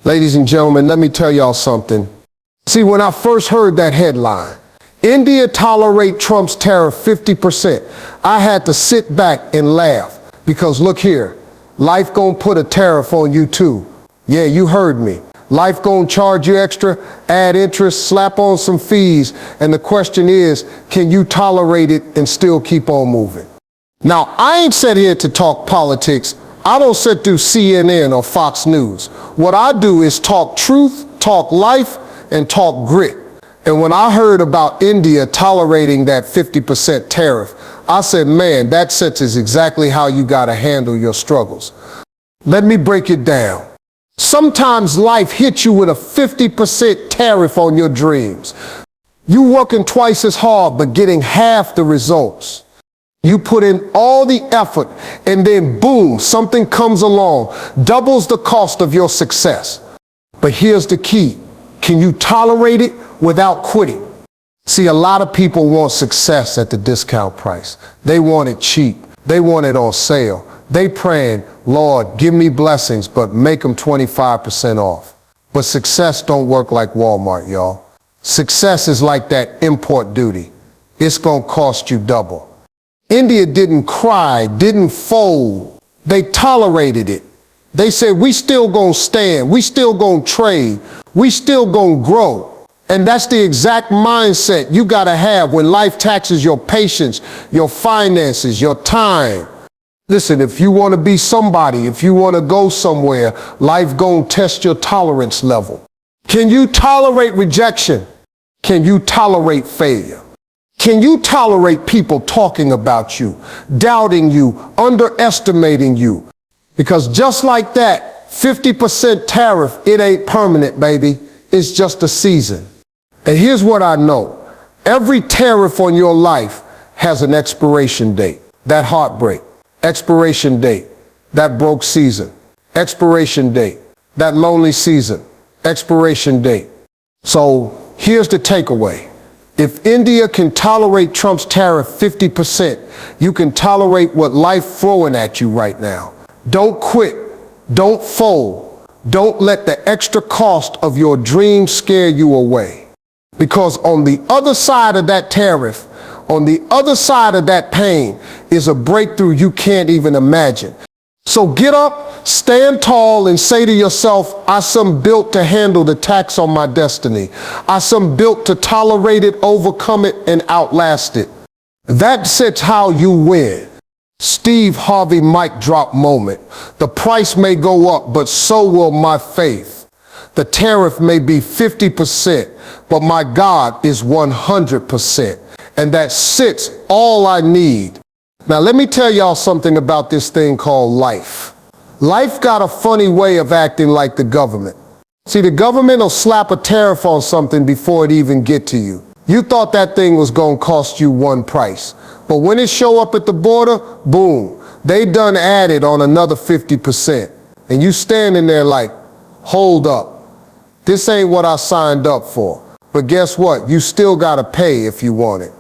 Ladies and gentlemen, let me tell y'all something. See, when I first heard that headline, India tolerate Trump's tariff 50%, I had to sit back and laugh because look here, life gonna put a tariff on you too. Yeah, you heard me. Life gonna charge you extra, add interest, slap on some fees, and the question is, can you tolerate it and still keep on moving? Now, I ain't sat here to talk politics. I don't sit through CNN or Fox News. What I do is talk truth, talk life, and talk grit. And when I heard about India tolerating that 50% tariff, I said, man, that senses exactly how you gotta handle your struggles. Let me break it down. Sometimes life hits you with a 50% tariff on your dreams. You working twice as hard, but getting half the results. You put in all the effort, and then boom, something comes along, doubles the cost of your success. But here's the key. Can you tolerate it without quitting? See, a lot of people want success at the discount price. They want it cheap. They want it on sale. They praying, Lord, give me blessings, but make them 25% off. But success don't work like Walmart, y'all. Success is like that import duty. It's gonna cost you double. India didn't cry, didn't fold. They tolerated it. They said, we still gonna stand, we still gonna trade, we still gonna grow. And that's the exact mindset you gotta have when life taxes your patience, your finances, your time. Listen, if you wanna be somebody, if you wanna go somewhere, life gonna test your tolerance level. Can you tolerate rejection? Can you tolerate failure? Can you tolerate people talking about you, doubting you, underestimating you? Because just like that, 50% tariff, it ain't permanent, baby. It's just a season. And here's what I know. Every tariff on your life has an expiration date. That heartbreak, expiration date. That broke season, expiration date. That lonely season, expiration date. So here's the takeaway. If India can tolerate Trump's tariff 50%, you can tolerate what life throwing at you right now. Don't quit. Don't fold. Don't let the extra cost of your dream scare you away. Because on the other side of that tariff, on the other side of that pain, is a breakthrough you can't even imagine. So get up, stand tall, and say to yourself, I some built to handle the tax on my destiny. I some built to tolerate it, overcome it, and outlast it. That's how you win. Steve Harvey mic drop moment. The price may go up, but so will my faith. The tariff may be 50%, but my God is 100%. And that sits all I need. Now let me tell y'all something about this thing called life. Life got a funny way of acting like the government. See, the government will slap a tariff on something before it even get to you. You thought that thing was gonna cost you one price. But when it show up at the border, boom, they done added on another 50%. And you standing there like, hold up. This ain't what I signed up for. But guess what? You still gotta pay if you want it.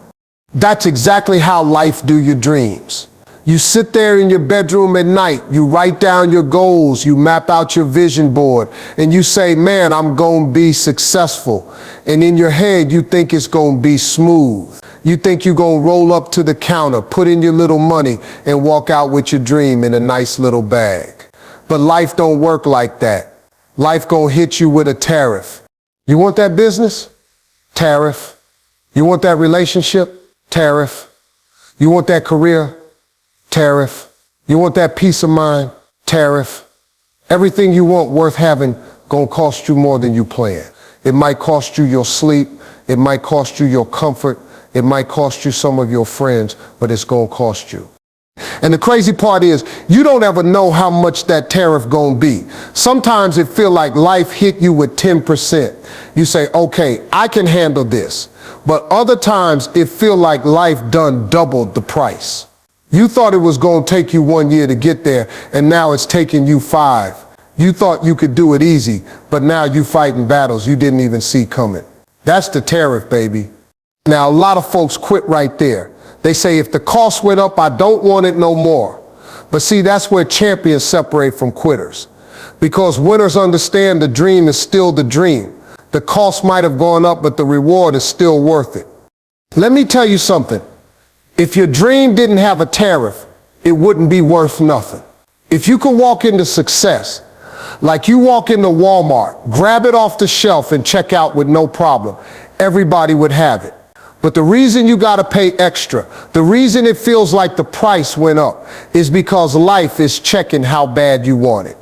That's exactly how life do your dreams. You sit there in your bedroom at night, you write down your goals, you map out your vision board, and you say, man, I'm gonna be successful. And in your head, you think it's gonna be smooth. You think you're gonna roll up to the counter, put in your little money, and walk out with your dream in a nice little bag. But life don't work like that. Life gonna hit you with a tariff. You want that business? Tariff. You want that relationship? Tariff. You want that career? Tariff. You want that peace of mind? Tariff. Everything you want worth having gonna cost you more than you plan. It might cost you your sleep. It might cost you your comfort. It might cost you some of your friends, but it's gonna cost you. And the crazy part is, you don't ever know how much that tariff gonna be. Sometimes it feel like life hit you with 10%. You say, okay, I can handle this. But other times it feel like life done doubled the price. You thought it was gonna take you 1 year to get there, and now it's taking you 5. You thought you could do it easy, but now you fighting battles you didn't even see coming. That's the tariff, baby. Now, a lot of folks quit right there. They say, if the cost went up, I don't want it no more. But see, that's where champions separate from quitters. Because winners understand the dream is still the dream. The cost might have gone up, but the reward is still worth it. Let me tell you something. If your dream didn't have a tariff, it wouldn't be worth nothing. If you could walk into success, like you walk into Walmart, grab it off the shelf and check out with no problem, everybody would have it. But the reason you gotta pay extra, the reason it feels like the price went up, is because life is checking how bad you want it.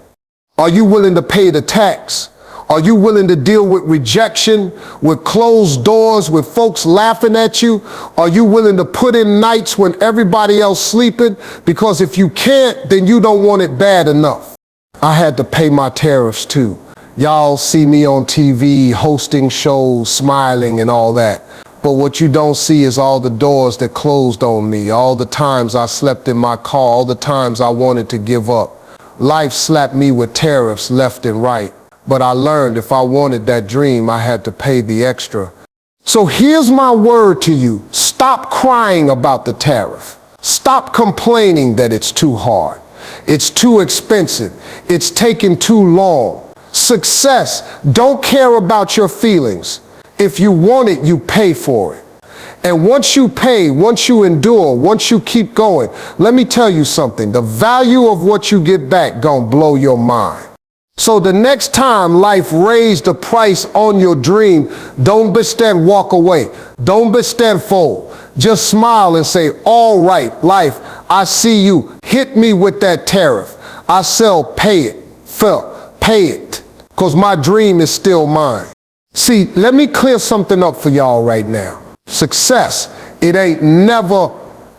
Are you willing to pay the tax? Are you willing to deal with rejection, with closed doors, with folks laughing at you? Are you willing to put in nights when everybody else sleeping? Because if you can't, then you don't want it bad enough. I had to pay my tariffs too. Y'all see me on TV hosting shows, smiling and all that. But what you don't see is all the doors that closed on me, all the times I slept in my car, all the times I wanted to give up. Life slapped me with tariffs left and right. But I learned if I wanted that dream, I had to pay the extra. So here's my word to you. Stop crying about the tariff. Stop complaining that it's too hard. It's too expensive. It's taking too long. Success, don't care about your feelings. If you want it, you pay for it. And once you pay, once you endure, once you keep going, let me tell you something. The value of what you get back gonna blow your mind. So the next time life raised the price on your dream, don't instead walk away. Don't instead fold. Just smile and say, all right, life, I see you. Hit me with that tariff. I sell, pay it. Pay it. Because my dream is still mine. See, let me clear something up for y'all right now. Success, it ain't never,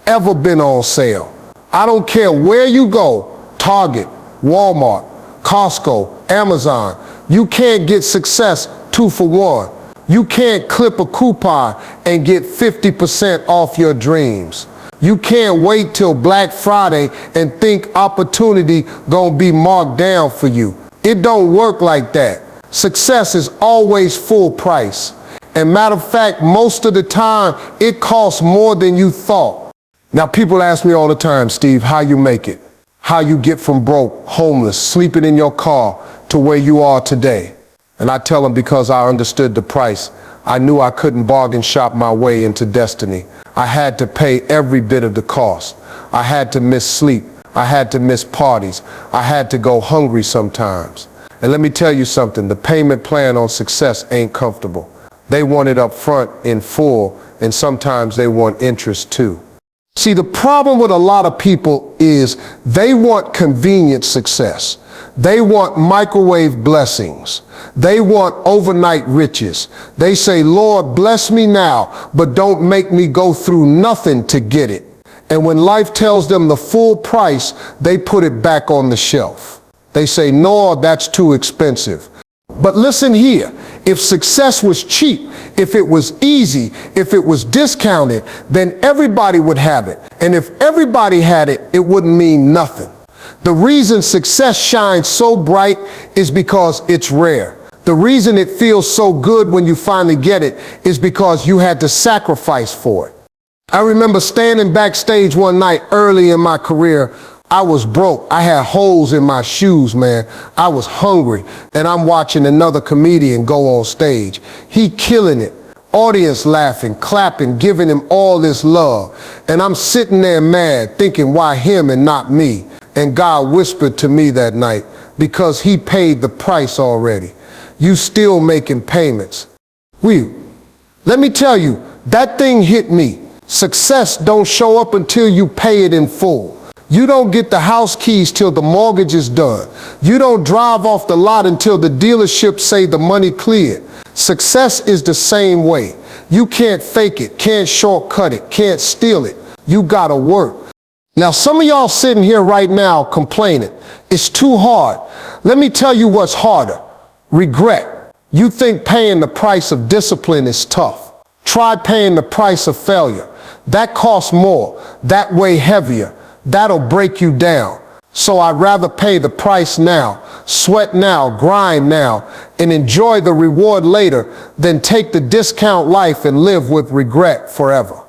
ever been on sale. I don't care where you go, Target, Walmart, Costco, Amazon, you can't get success 2 for 1. You can't clip a coupon and get 50% off your dreams. You can't wait till Black Friday and think opportunity gonna be marked down for you. It don't work like that. Success is always full price. And matter of fact, most of the time, it costs more than you thought. Now people ask me all the time, Steve, how you make it? How you get from broke, homeless, sleeping in your car to where you are today. And I tell them because I understood the price. I knew I couldn't bargain shop my way into destiny. I had to pay every bit of the cost. I had to miss sleep. I had to miss parties. I had to go hungry sometimes. And let me tell you something, the payment plan on success ain't comfortable. They want it up front in full, and sometimes they want interest too. See, the problem with a lot of people is they want convenient success. They want microwave blessings. They want overnight riches. They say, Lord, bless me now, but don't make me go through nothing to get it. And when life tells them the full price, they put it back on the shelf. They say, no, that's too expensive. But listen here, if success was cheap, if it was easy, if it was discounted, then everybody would have it. And if everybody had it, it wouldn't mean nothing. The reason success shines so bright is because it's rare. The reason it feels so good when you finally get it is because you had to sacrifice for it. I remember standing backstage one night early in my career. I was broke. I had holes in my shoes, man. I was hungry. And I'm watching another comedian go on stage. He killing it. Audience laughing, clapping, giving him all this love. And I'm sitting there mad, thinking, why him and not me? And God whispered to me that night, because he paid the price already. You still making payments. Let me tell you, that thing hit me. Success don't show up until you pay it in full. You don't get the house keys till the mortgage is done. You don't drive off the lot until the dealership say the money cleared. Success is the same way. You can't fake it, can't shortcut it, can't steal it. You gotta work. Now some of y'all sitting here right now complaining, it's too hard. Let me tell you what's harder. Regret. You think paying the price of discipline is tough. Try paying the price of failure. That costs more, that way heavier. That'll break you down. So I'd rather pay the price now, sweat now, grind now, and enjoy the reward later than take the discount life and live with regret forever.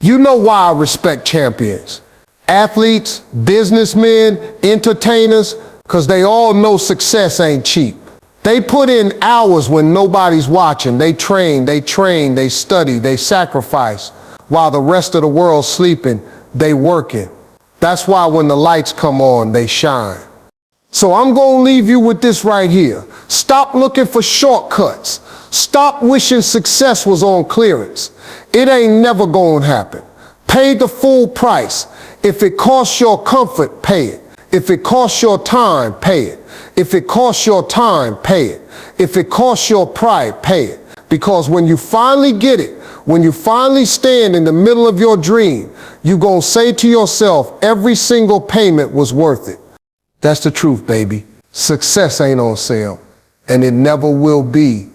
You know why I respect champions. Athletes, businessmen, entertainers, because they all know success ain't cheap. They put in hours when nobody's watching. They train, they study, they sacrifice. While the rest of the world's sleeping, they working. That's why when the lights come on, they shine. So I'm going to leave you with this right here. Stop looking for shortcuts. Stop wishing success was on clearance. It ain't never going to happen. Pay the full price. If it costs your comfort, pay it. If it costs your time, pay it. If it costs your time, pay it. If it costs your pride, pay it. Because when you finally get it, when you finally stand in the middle of your dream, you're going to say to yourself, every single payment was worth it. That's the truth, baby. Success ain't on sale, and it never will be.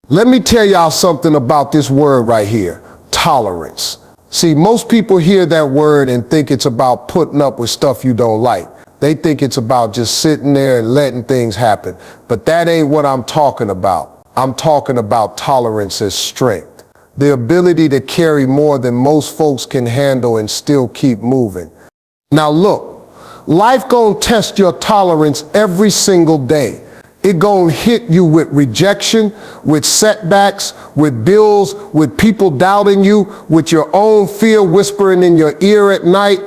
Let me tell y'all something about this word right here, tolerance. See, most people hear that word and think it's about putting up with stuff you don't like. They think it's about just sitting there and letting things happen. But that ain't what I'm talking about. I'm talking about tolerance as strength. The ability to carry more than most folks can handle and still keep moving. Now look, life gonna test your tolerance every single day. It gonna hit you with rejection, with setbacks, with bills, with people doubting you, with your own fear whispering in your ear at night.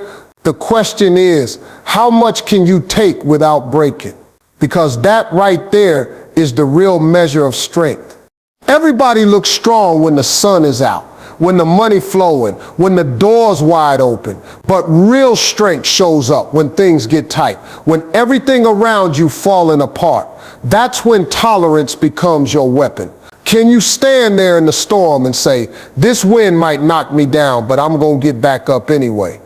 The question is, how much can you take without breaking? Because that right there is the real measure of strength. Everybody looks strong when the sun is out, when the money flowing, when the door's wide open. But real strength shows up when things get tight, when everything around you falling apart. That's when tolerance becomes your weapon. Can you stand there in the storm and say, this wind might knock me down, but I'm gonna get back up anyway?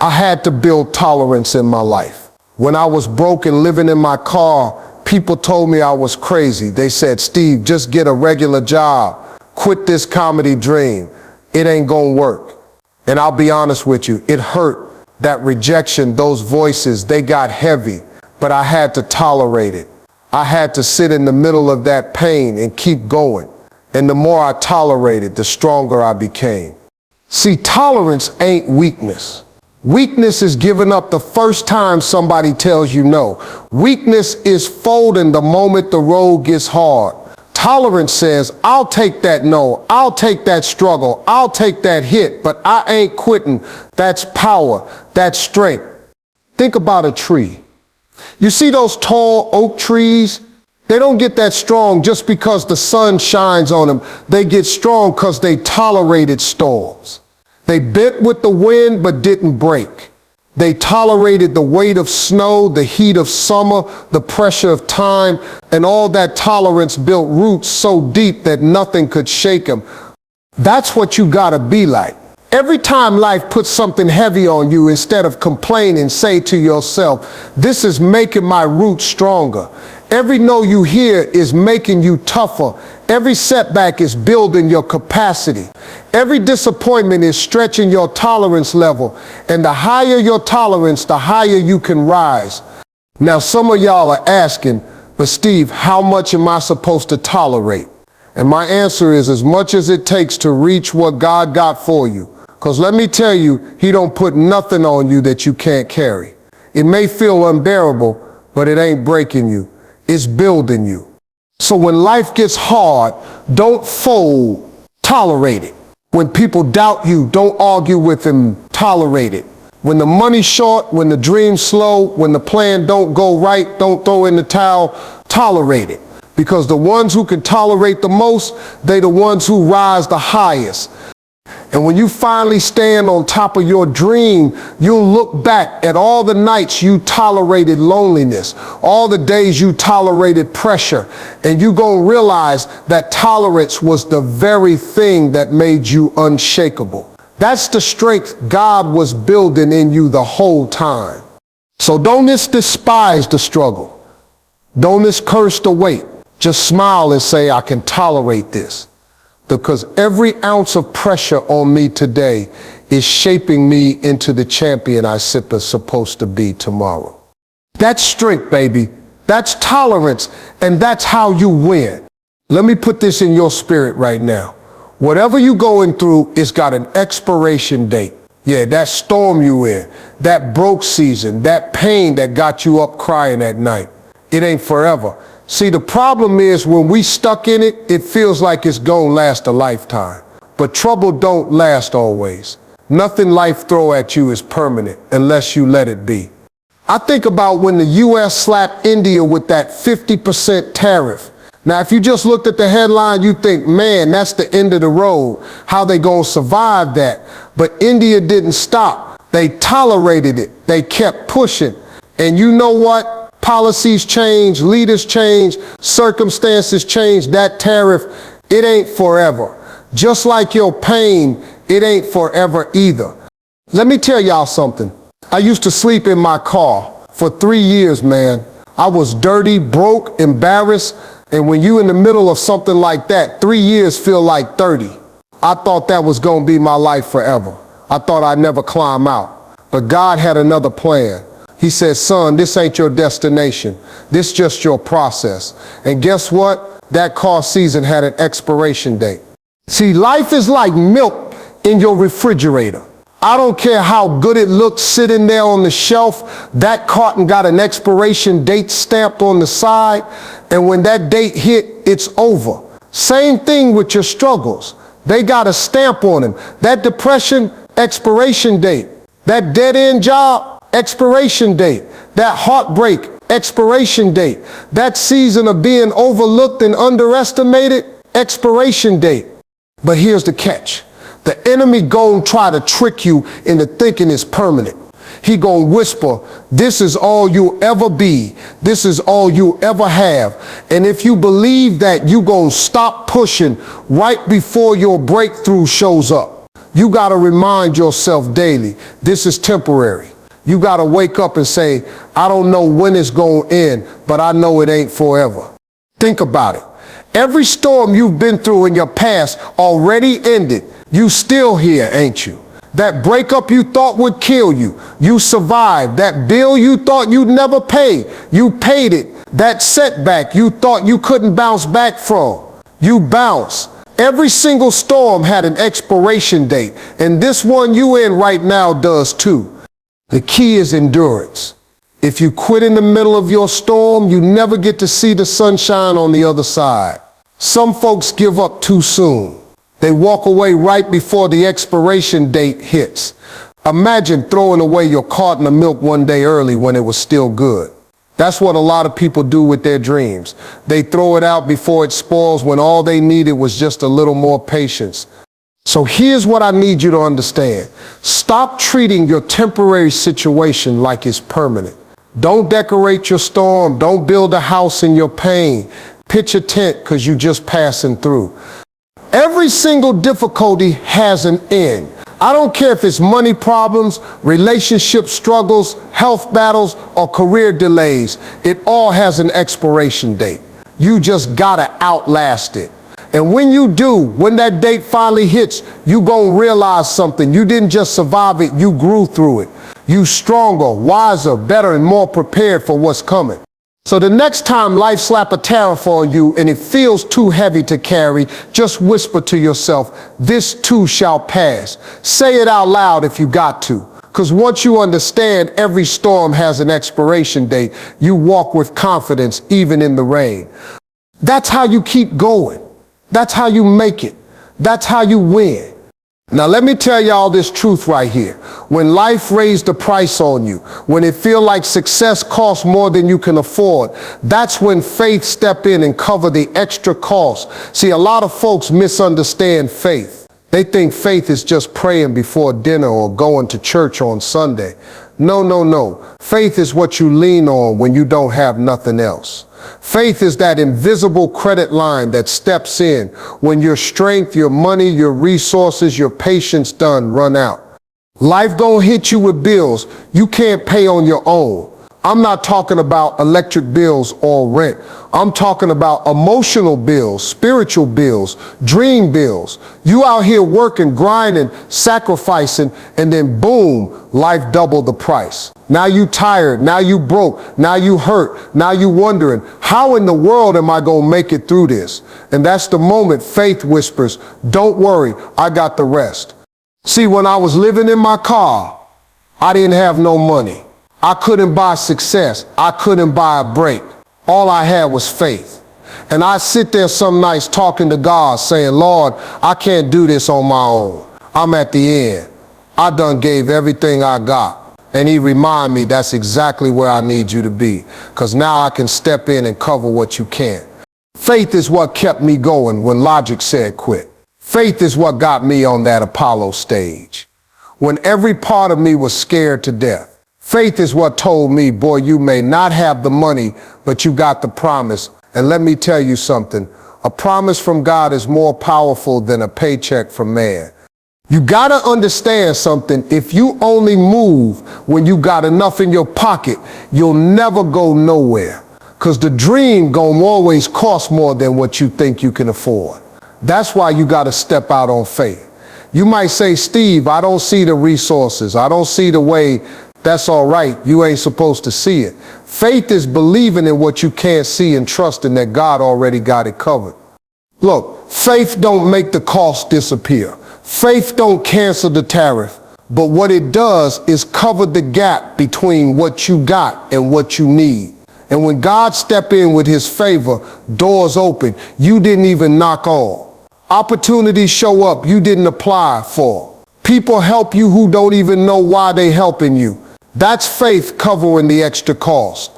I had to build tolerance in my life. When I was broke and living in my car, people told me I was crazy. They said, Steve, just get a regular job. Quit this comedy dream. It ain't gonna work. And I'll be honest with you, it hurt. That rejection, those voices, they got heavy, but I had to tolerate it. I had to sit in the middle of that pain and keep going. And the more I tolerated, the stronger I became. See, tolerance ain't weakness. Weakness is giving up the first time somebody tells you no. Weakness is folding the moment the road gets hard. Tolerance says, I'll take that no, I'll take that struggle, I'll take that hit, but I ain't quitting. That's power, that's strength. Think about a tree. You see those tall oak trees? They don't get that strong just because the sun shines on them. They get strong because they tolerated storms. They bent with the wind but didn't break. They tolerated the weight of snow, the heat of summer, the pressure of time, and all that tolerance built roots so deep that nothing could shake them. That's what you gotta be like. Every time life puts something heavy on you, instead of complaining, say to yourself, this is making my roots stronger. Every no you hear is making you tougher. Every setback is building your capacity. Every disappointment is stretching your tolerance level. And the higher your tolerance, the higher you can rise. Now some of y'all are asking, but Steve, how much am I supposed to tolerate? And my answer is as much as it takes to reach what God got for you. Because let me tell you, he don't put nothing on you that you can't carry. It may feel unbearable, but it ain't breaking you. It's building you. So when life gets hard, don't fold, tolerate it. When people doubt you, don't argue with them, tolerate it. When the money's short, when the dream's slow, when the plan don't go right, don't throw in the towel, tolerate it. Because the ones who can tolerate the most, they the ones who rise the highest. And when you finally stand on top of your dream, you'll look back at all the nights you tolerated loneliness, all the days you tolerated pressure, and you're going to realize that tolerance was the very thing that made you unshakable. That's the strength God was building in you the whole time. So don't despise the struggle. Don't curse the wait. Just smile and say, I can tolerate this. Because every ounce of pressure on me today is shaping me into the champion I'm supposed to be tomorrow. That's strength, baby. That's tolerance, and that's how you win. Let me put this in your spirit right now. Whatever you're going through, it's got an expiration date. Yeah, that storm you in, that broke season, that pain that got you up crying at night. It ain't forever. See, the problem is when we stuck in it, it feels like it's gonna last a lifetime. But trouble don't last always. Nothing life throw at you is permanent unless you let it be. I think about when the U.S. slapped India with that 50% tariff. Now, if you just looked at the headline, you think, man, that's the end of the road. How they gonna survive that? But India didn't stop. They tolerated it. They kept pushing. And you know what? Policies change, leaders change, circumstances change. That tariff, it ain't forever. Just like your pain, it ain't forever either. Let me tell y'all something. I used to sleep in my car for 3 years, man. I was dirty, broke, embarrassed. And when you in the middle of something like that, 3 years feel like 30. I thought that was gonna be my life forever. I thought I'd never climb out. But God had another plan. He said, son, this ain't your destination. This just your process. And guess what? That car season had an expiration date. See, life is like milk in your refrigerator. I don't care how good it looks sitting there on the shelf, that carton got an expiration date stamped on the side, and when that date hit, it's over. Same thing with your struggles. They got a stamp on them. That depression, expiration date. That dead-end job, expiration date. That heartbreak, expiration date. That season of being overlooked and underestimated, expiration date. But here's the catch. The enemy gon' try to trick you into thinking it's permanent. He gon' whisper, this is all you'll ever be. This is all you'll ever have. And if you believe that, you gon' stop pushing right before your breakthrough shows up. You gotta remind yourself daily, this is temporary. You gotta wake up and say, I don't know when it's gonna end, but I know it ain't forever. Think about it. Every storm you've been through in your past already ended. You still here, ain't you? That breakup you thought would kill you, you survived. That bill you thought you'd never pay, you paid it. That setback you thought you couldn't bounce back from, you bounced. Every single storm had an expiration date, and this one you in right now does too. The key is endurance. If you quit in the middle of your storm, you never get to see the sunshine on the other side. Some folks give up too soon. They walk away right before the expiration date hits. Imagine throwing away your carton of milk one day early when it was still good. That's what a lot of people do with their dreams. They throw it out before it spoils when all they needed was just a little more patience. So here's what I need you to understand. Stop treating your temporary situation like it's permanent. Don't decorate your storm. Don't build a house in your pain. Pitch a tent because you're just passing through. Every single difficulty has an end. I don't care if it's money problems, relationship struggles, health battles, or career delays. It all has an expiration date. You just gotta outlast it. And when you do, when that date finally hits, you gonna realize something. You didn't just survive it, you grew through it. You stronger, wiser, better, and more prepared for what's coming. So the next time life slap a tariff on you and it feels too heavy to carry, just whisper to yourself, this too shall pass. Say it out loud if you got to. Because once you understand every storm has an expiration date, you walk with confidence even in the rain. That's how you keep going. That's how you make it. That's how you win. Now let me tell y'all this truth right here. When life raised the price on you, when it feel like success costs more than you can afford, that's when faith step in and cover the extra cost. See, a lot of folks misunderstand faith. They think faith is just praying before dinner or going to church on Sunday. No, no, no. Faith is what you lean on when you don't have nothing else. Faith is that invisible credit line that steps in when your strength, your money, your resources, your patience done run out. Life gonna hit you with bills you can't pay on your own. I'm not talking about electric bills or rent. I'm talking about emotional bills, spiritual bills, dream bills. You out here working, grinding, sacrificing, and then boom, life doubled the price. Now you tired, now you broke, now you hurt, now you wondering, how in the world am I gonna make it through this? And that's the moment faith whispers, don't worry, I got the rest. See, when I was living in my car, I didn't have no money. I couldn't buy success. I couldn't buy a break. All I had was faith. And I sit there some nights talking to God saying, Lord, I can't do this on my own. I'm at the end. I done gave everything I got. And he remind me that's exactly where I need you to be. Because now I can step in and cover what you can't. Faith is what kept me going when logic said quit. Faith is what got me on that Apollo stage. When every part of me was scared to death. Faith is what told me, boy, you may not have the money, but you got the promise. And let me tell you something, a promise from God is more powerful than a paycheck from man. You gotta understand something, if you only move when you got enough in your pocket, you'll never go nowhere. Cause the dream gonna always cost more than what you think you can afford. That's why you gotta step out on faith. You might say, Steve, I don't see the resources. I don't see the way. That's all right. You ain't supposed to see it. Faith is believing in what you can't see and trusting that God already got it covered. Look, faith don't make the cost disappear. Faith don't cancel the tariff. But what it does is cover the gap between what you got and what you need. And when God step in with his favor, doors open you didn't even knock on. Opportunities show up you didn't apply for. People help you who don't even know why they helping you. That's faith covering the extra cost.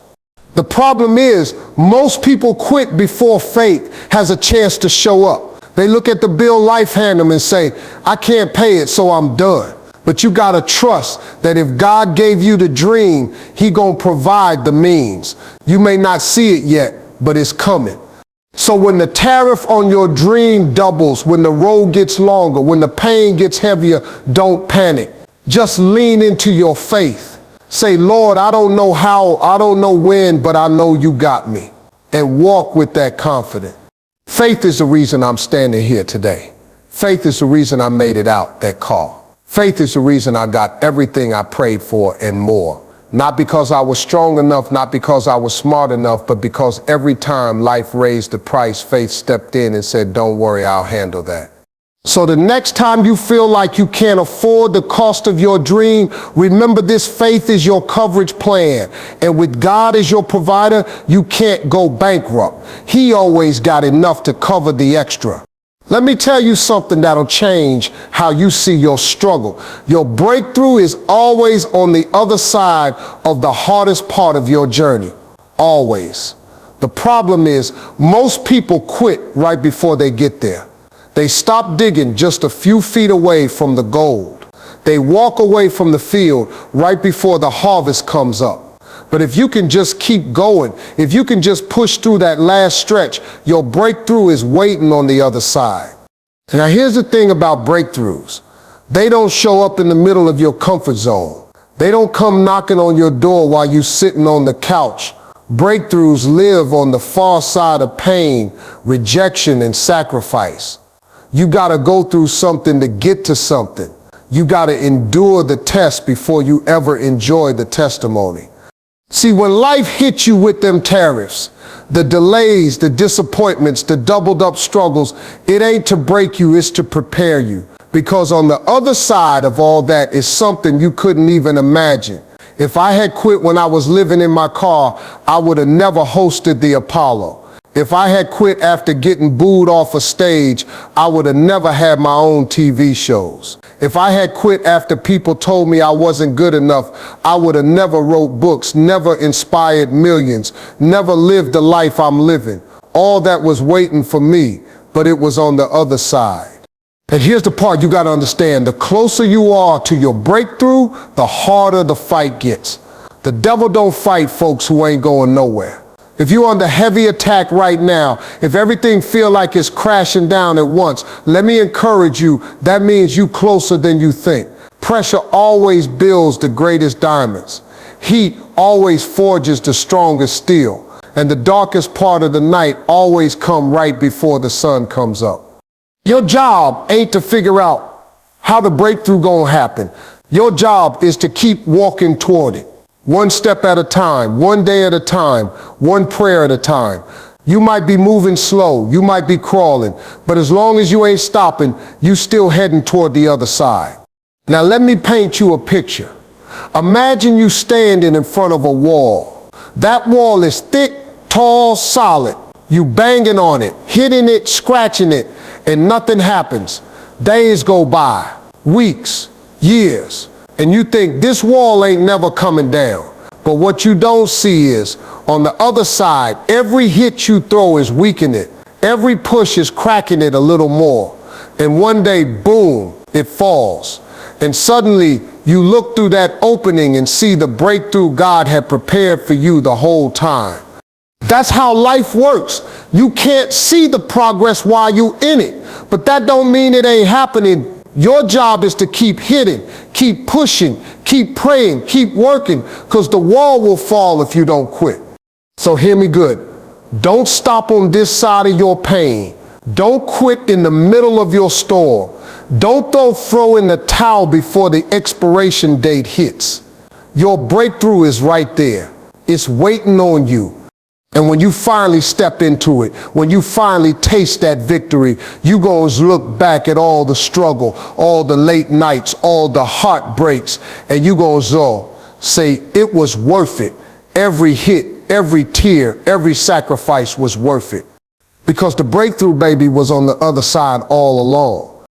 The problem is, most people quit before faith has a chance to show up. They look at the bill life hand them and say, I can't pay it, so I'm done. But you gotta trust that if God gave you the dream, he gonna provide the means. You may not see it yet, but it's coming. So when the tariff on your dream doubles, when the road gets longer, when the pain gets heavier, don't panic. Just lean into your faith. Say, Lord, I don't know how, I don't know when, but I know you got me. And walk with that confidence. Faith is the reason I'm standing here today. Faith is the reason I made it out that car. Faith is the reason I got everything I prayed for and more. Not because I was strong enough, not because I was smart enough, but because every time life raised the price, faith stepped in and said, don't worry, I'll handle that. So the next time you feel like you can't afford the cost of your dream, remember this: faith is your coverage plan. And with God as your provider, you can't go bankrupt. He always got enough to cover the extra. Let me tell you something that'll change how you see your struggle. Your breakthrough is always on the other side of the hardest part of your journey. Always. The problem is, most people quit right before they get there. They stop digging just a few feet away from the gold. They walk away from the field right before the harvest comes up. But if you can just keep going, if you can just push through that last stretch, your breakthrough is waiting on the other side. Now here's the thing about breakthroughs. They don't show up in the middle of your comfort zone. They don't come knocking on your door while you're sitting on the couch. Breakthroughs live on the far side of pain, rejection, and sacrifice. You gotta go through something to get to something. You gotta endure the test before you ever enjoy the testimony. See, when life hits you with them tariffs, the delays, the disappointments, the doubled up struggles, it ain't to break you, it's to prepare you. Because on the other side of all that is something you couldn't even imagine. If I had quit when I was living in my car, I would have never hosted the Apollo. If I had quit after getting booed off a stage, I would have never had my own TV shows. If I had quit after people told me I wasn't good enough, I would have never wrote books, never inspired millions, never lived the life I'm living. All that was waiting for me, but it was on the other side. And here's the part you got to understand. The closer you are to your breakthrough, the harder the fight gets. The devil don't fight folks who ain't going nowhere. If you're under heavy attack right now, if everything feel like it's crashing down at once, let me encourage you, that means you closer than you think. Pressure always builds the greatest diamonds. Heat always forges the strongest steel. And the darkest part of the night always come right before the sun comes up. Your job ain't to figure out how the breakthrough gonna happen. Your job is to keep walking toward it. One step at a time, one day at a time, one prayer at a time. You might be moving slow, you might be crawling, but as long as you ain't stopping, you still heading toward the other side. Now let me paint you a picture. Imagine you standing in front of a wall. That wall is thick, tall, solid. You banging on it, hitting it, scratching it, and nothing happens. Days go by, weeks, years, and you think this wall ain't never coming down. But what you don't see is, on the other side, every hit you throw is weakening it. Every push is cracking it a little more. And one day, boom, it falls. And suddenly, you look through that opening and see the breakthrough God had prepared for you the whole time. That's how life works. You can't see the progress while you in it, but that don't mean it ain't happening. Your job is to keep hitting, keep pushing, keep praying, keep working, because the wall will fall if you don't quit. So hear me good. Don't stop on this side of your pain. Don't quit in the middle of your storm. Don't throw in the towel before the expiration date hits. Your breakthrough is right there. It's waiting on you. And when you finally step into it, when you finally taste that victory, you gonna look back at all the struggle, all the late nights, all the heartbreaks, and you gonna say it was worth it. Every hit, every tear, every sacrifice was worth it. Because the breakthrough, baby, was on the other side all along.